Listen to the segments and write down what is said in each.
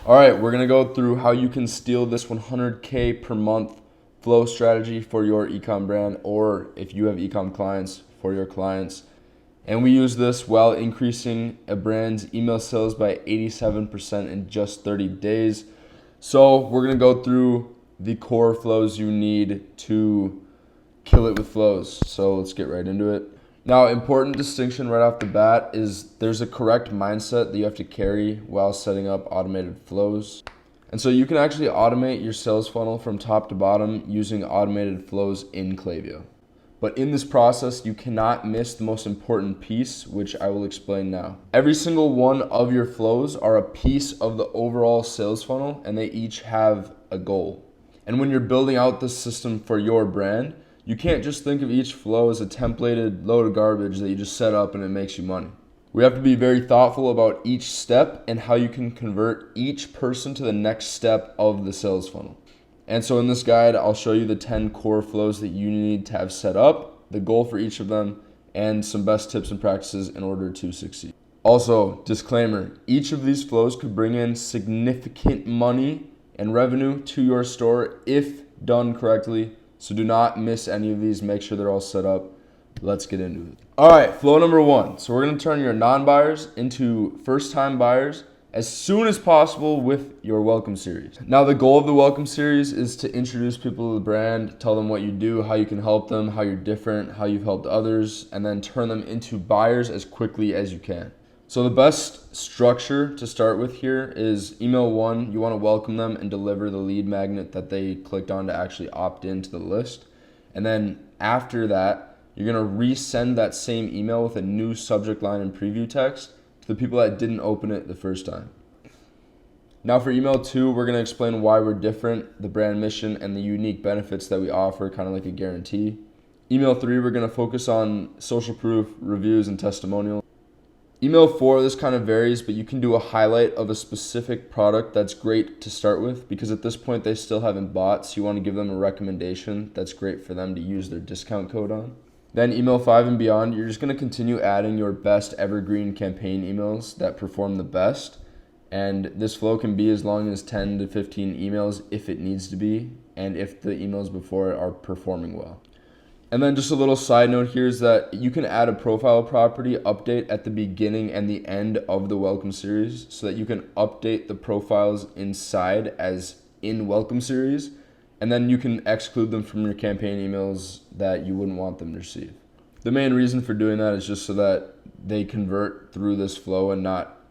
All right, we're gonna go through how you can steal this 100K per month flow strategy for your ecom brand, or if you have ecom clients, for your clients. And we use this while increasing a brand's email sales by 87% in just 30 days. So we're gonna go through the core flows you need to kill it with flows. So let's get right into it. Now, important distinction right off the bat is there's a correct mindset that you have to carry while setting up automated flows. And so you can actually automate your sales funnel from top to bottom using automated flows in Klaviyo. But in this process, you cannot miss the most important piece, which I will explain now. Every single one of your flows are a piece of the overall sales funnel, and they each have a goal. And when you're building out this system for your brand, you can't just think of each flow as a templated load of garbage that you just set up and it makes you money. We have to be very thoughtful about each step and how you can convert each person to the next step of the sales funnel. And so in this guide, I'll show you the 10 core flows that you need to have set up, the goal for each of them, and some best tips and practices in order to succeed. Also, disclaimer, each of these flows could bring in significant money and revenue to your store if done correctly. So do not miss any of these. Make sure they're all set up. Let's get into it. All right, flow number 1. So we're going to turn your non-buyers into first-time buyers as soon as possible with your welcome series. Now, the goal of the welcome series is to introduce people to the brand, tell them what you do, how you can help them, how you're different, how you've helped others, and then turn them into buyers as quickly as you can. So the best structure to start with here is email 1. You want to welcome them and deliver the lead magnet that they clicked on to actually opt into the list. And then after that, you're going to resend that same email with a new subject line and preview text to the people that didn't open it the first time. Now for email 2, we're going to explain why we're different, the brand mission, and the unique benefits that we offer, kind of like a guarantee. Email 3, we're going to focus on social proof, reviews, and testimonials. Email 4, this kind of varies, but you can do a highlight of a specific product that's great to start with because at this point they still haven't bought, so you want to give them a recommendation that's great for them to use their discount code on. Then email 5 and beyond, you're just going to continue adding your best evergreen campaign emails that perform the best. And this flow can be as long as 10 to 15 emails if it needs to be, and if the emails before it are performing well. And then just a little side note here is that you can add a profile property update at the beginning and the end of the welcome series so that you can update the profiles inside as in welcome series, and then you can exclude them from your campaign emails that you wouldn't want them to receive. The main reason for doing that is just so that they convert through this flow and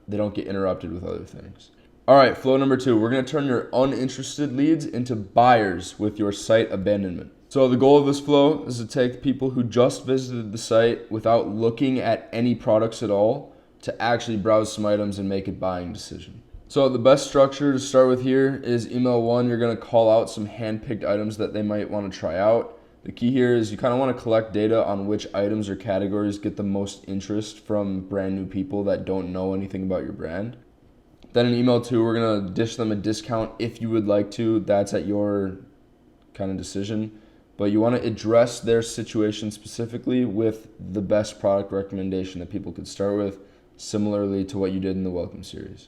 they don't get interrupted with other things. All right, flow number 2, we're going to turn your uninterested leads into buyers with your site abandonment. So the goal of this flow is to take people who just visited the site without looking at any products at all to actually browse some items and make a buying decision. So the best structure to start with here is email 1. You're going to call out some hand-picked items that they might want to try out. The key here is you kind of want to collect data on which items or categories get the most interest from brand new people that don't know anything about your brand. Then in email 2, we're going to dish them a discount if you would like to. That's at your kind of decision. But you want to address their situation specifically with the best product recommendation that people could start with, similarly to what you did in the welcome series.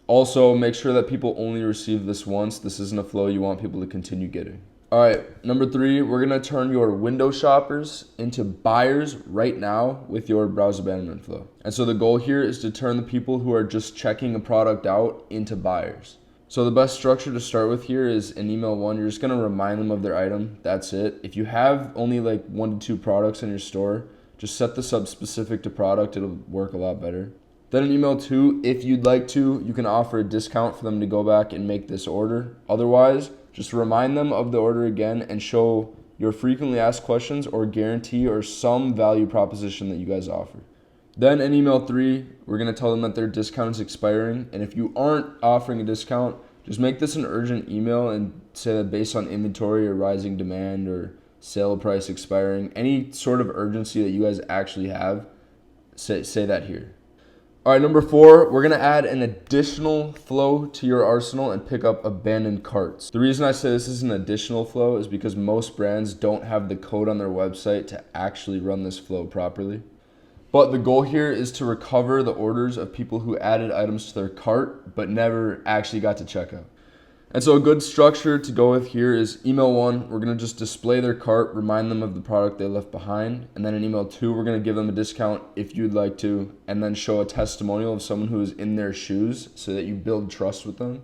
Also, make sure that people only receive this once. This isn't a flow you want people to continue getting. All right, number 3, we're going to turn your window shoppers into buyers right now with your browse abandonment flow. And so the goal here is to turn the people who are just checking a product out into buyers. So the best structure to start with here is in email 1, you're just going to remind them of their item. That's it. If you have only like 1 to 2 products in your store, just set this up specific to product. It'll work a lot better. Then in email 2, if you'd like to, you can offer a discount for them to go back and make this order. Otherwise, just remind them of the order again and show your frequently asked questions or guarantee or some value proposition that you guys offer. Then in email 3, we're going to tell them that their discount is expiring. And if you aren't offering a discount, just make this an urgent email and say that based on inventory or rising demand or sale price expiring, any sort of urgency that you guys actually have, say that here. All right, number 4, we're going to add an additional flow to your arsenal and pick up abandoned carts. The reason I say this is an additional flow is because most brands don't have the code on their website to actually run this flow properly. But the goal here is to recover the orders of people who added items to their cart but never actually got to checkout. And so a good structure to go with here is email 1, we're going to just display their cart, remind them of the product they left behind. And then in email 2, we're going to give them a discount if you'd like to, and then show a testimonial of someone who is in their shoes so that you build trust with them.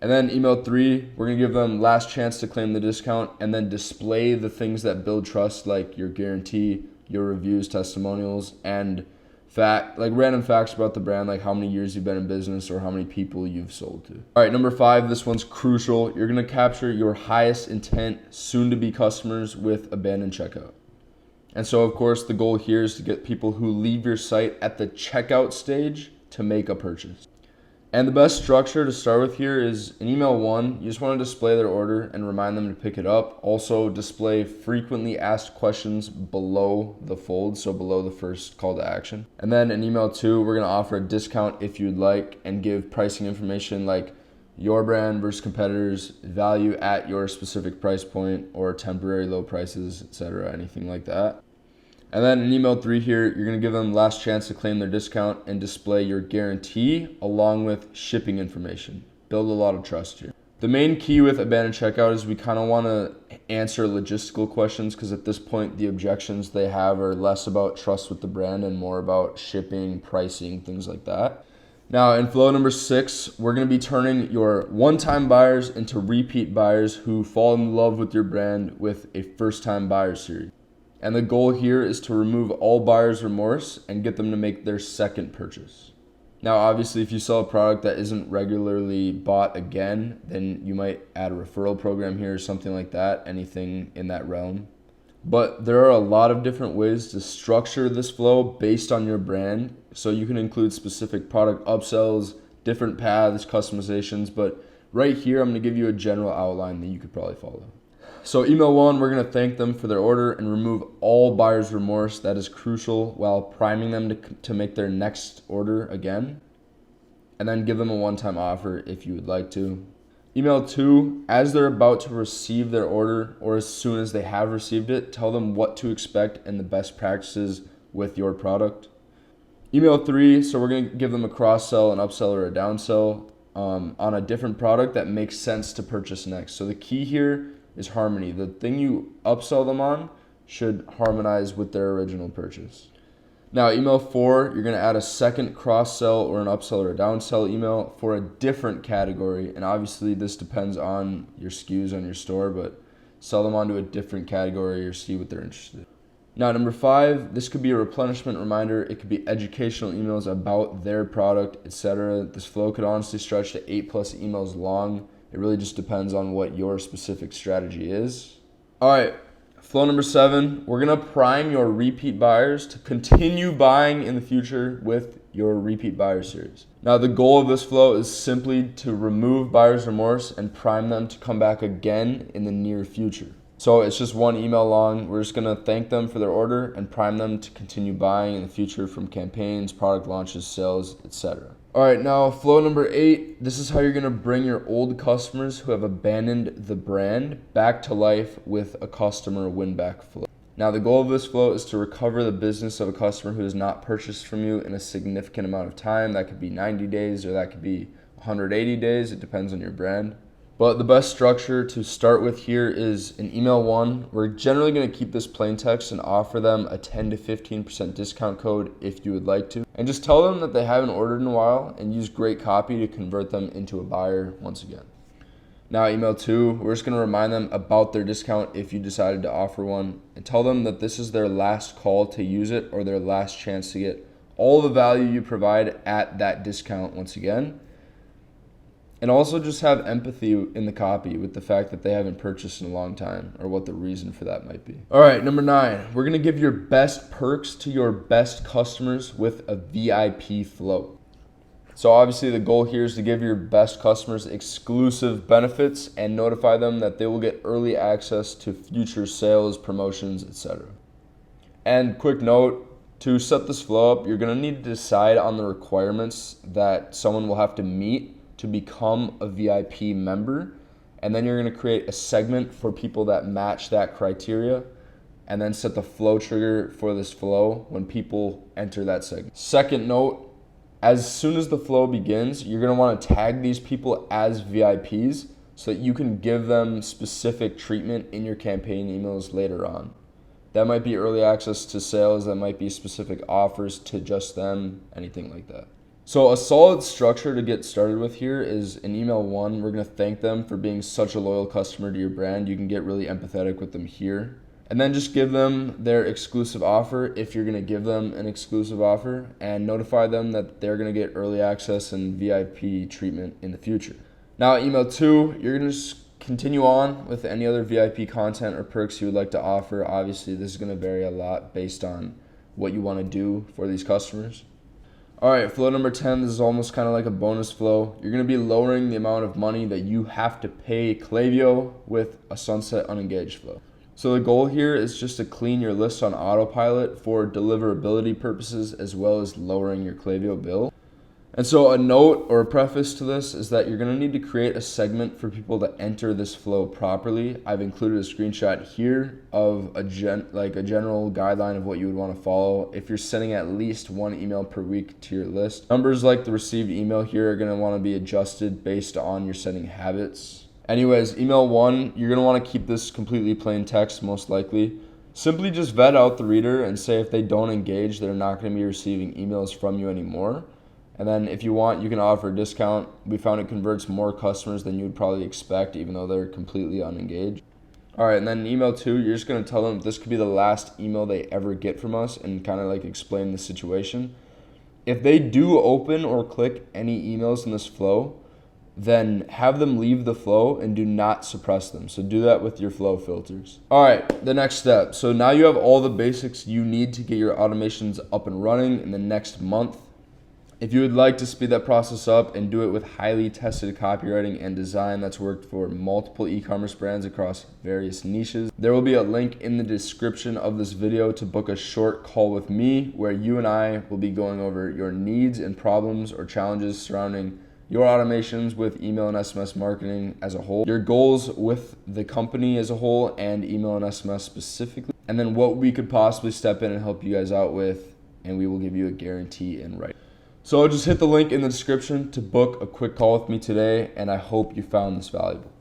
And then email 3, we're going to give them last chance to claim the discount and then display the things that build trust, like your guarantee, your reviews, testimonials, and random facts about the brand, like how many years you've been in business or how many people you've sold to. All right, number 5, this one's crucial. You're going to capture your highest intent soon-to-be customers with abandoned checkout. And so, of course, the goal here is to get people who leave your site at the checkout stage to make a purchase. And the best structure to start with here is in email 1, you just want to display their order and remind them to pick it up. Also display frequently asked questions below the fold, so below the first call to action. And then in email 2, we're going to offer a discount if you'd like and give pricing information like your brand versus competitors, value at your specific price point or temporary low prices, etc., anything like that. And then in email 3 here, you're going to give them last chance to claim their discount and display your guarantee along with shipping information. Build a lot of trust here. The main key with abandoned checkout is we kind of want to answer logistical questions because at this point, the objections they have are less about trust with the brand and more about shipping, pricing, things like that. Now in flow number 6, we're going to be turning your one-time buyers into repeat buyers who fall in love with your brand with a first-time buyer series. And the goal here is to remove all buyer's remorse and get them to make their second purchase. Now, obviously, if you sell a product that isn't regularly bought again, then you might add a referral program here or something like that, anything in that realm. But there are a lot of different ways to structure this flow based on your brand. So you can include specific product upsells, different paths, customizations. But right here, I'm going to give you a general outline that you could probably follow. So email 1, we're going to thank them for their order and remove all buyer's remorse. That is crucial while priming them to make their next order again. And then give them a one-time offer if you would like to. Email 2, as they're about to receive their order or as soon as they have received it, tell them what to expect and the best practices with your product. Email 3, so we're going to give them a cross-sell, an upsell, or a downsell on a different product that makes sense to purchase next. So the key here is harmony. The thing you upsell them on should harmonize with their original purchase. Now, email 4, you're going to add a second cross-sell or an upsell or a downsell email for a different category. And obviously, this depends on your SKUs on your store, but sell them onto a different category or see what they're interested in. Now, number 5, this could be a replenishment reminder. It could be educational emails about their product, etc. This flow could honestly stretch to 8+ emails long. It really just depends on what your specific strategy is. All right, flow number 7, we're going to prime your repeat buyers to continue buying in the future with your repeat buyer series. Now, the goal of this flow is simply to remove buyer's remorse and prime them to come back again in the near future. So it's just one email long. We're just going to thank them for their order and prime them to continue buying in the future from campaigns, product launches, sales, etc. All right, now flow number 8, this is how you're going to bring your old customers who have abandoned the brand back to life with a customer win-back flow. Now, the goal of this flow is to recover the business of a customer who has not purchased from you in a significant amount of time. That could be 90 days or that could be 180 days. It depends on your brand. But the best structure to start with here is in email 1. We're generally going to keep this plain text and offer them a 10 to 15% discount code if you would like to. And just tell them that they haven't ordered in a while and use great copy to convert them into a buyer once again. Now, email 2, we're just going to remind them about their discount if you decided to offer one and tell them that this is their last call to use it or their last chance to get all the value you provide at that discount once again. And also just have empathy in the copy with the fact that they haven't purchased in a long time or what the reason for that might be. All right, number 9, we're going to give your best perks to your best customers with a VIP flow. So obviously the goal here is to give your best customers exclusive benefits and notify them that they will get early access to future sales, promotions, etc. And quick note, to set this flow up, you're going to need to decide on the requirements that someone will have to meet to become a VIP member, and then you're going to create a segment for people that match that criteria, and then set the flow trigger for this flow when people enter that segment. Second note, as soon as the flow begins, you're going to want to tag these people as VIPs so that you can give them specific treatment in your campaign emails later on. That might be early access to sales, that might be specific offers to just them, anything like that. So a solid structure to get started with here is in email 1, we're going to thank them for being such a loyal customer to your brand. You can get really empathetic with them here. And then just give them their exclusive offer if you're going to give them an exclusive offer, and notify them that they're going to get early access and VIP treatment in the future. Now, email 2, you're going to just continue on with any other VIP content or perks you would like to offer. Obviously, this is going to vary a lot based on what you want to do for these customers. All right, flow number 10, this is almost kind of like a bonus flow. You're going to be lowering the amount of money that you have to pay Klaviyo with a sunset unengaged flow. So the goal here is just to clean your list on autopilot for deliverability purposes, as well as lowering your Klaviyo bill. And so a note or a preface to this is that you're going to need to create a segment for people to enter this flow properly. I've included a screenshot here of a general guideline of what you would want to follow if you're sending at least 1 email per week to your list. Numbers like the received email here are going to want to be adjusted based on your sending habits. Anyways, email 1, you're going to want to keep this completely plain text most likely. Simply just vet out the reader and say if they don't engage, they're not going to be receiving emails from you anymore. And then if you want, you can offer a discount. We found it converts more customers than you would probably expect, even though they're completely unengaged. All right, and then in email 2, you're just going to tell them this could be the last email they ever get from us and kind of like explain the situation. If they do open or click any emails in this flow, then have them leave the flow and do not suppress them. So do that with your flow filters. All right, the next step. So now you have all the basics you need to get your automations up and running in the next month. If you would like to speed that process up and do it with highly tested copywriting and design that's worked for multiple e-commerce brands across various niches, there will be a link in the description of this video to book a short call with me where you and I will be going over your needs and problems or challenges surrounding your automations with email and SMS marketing as a whole, your goals with the company as a whole and email and SMS specifically, and then what we could possibly step in and help you guys out with, and we will give you a guarantee in writing. So just hit the link in the description to book a quick call with me today, and I hope you found this valuable.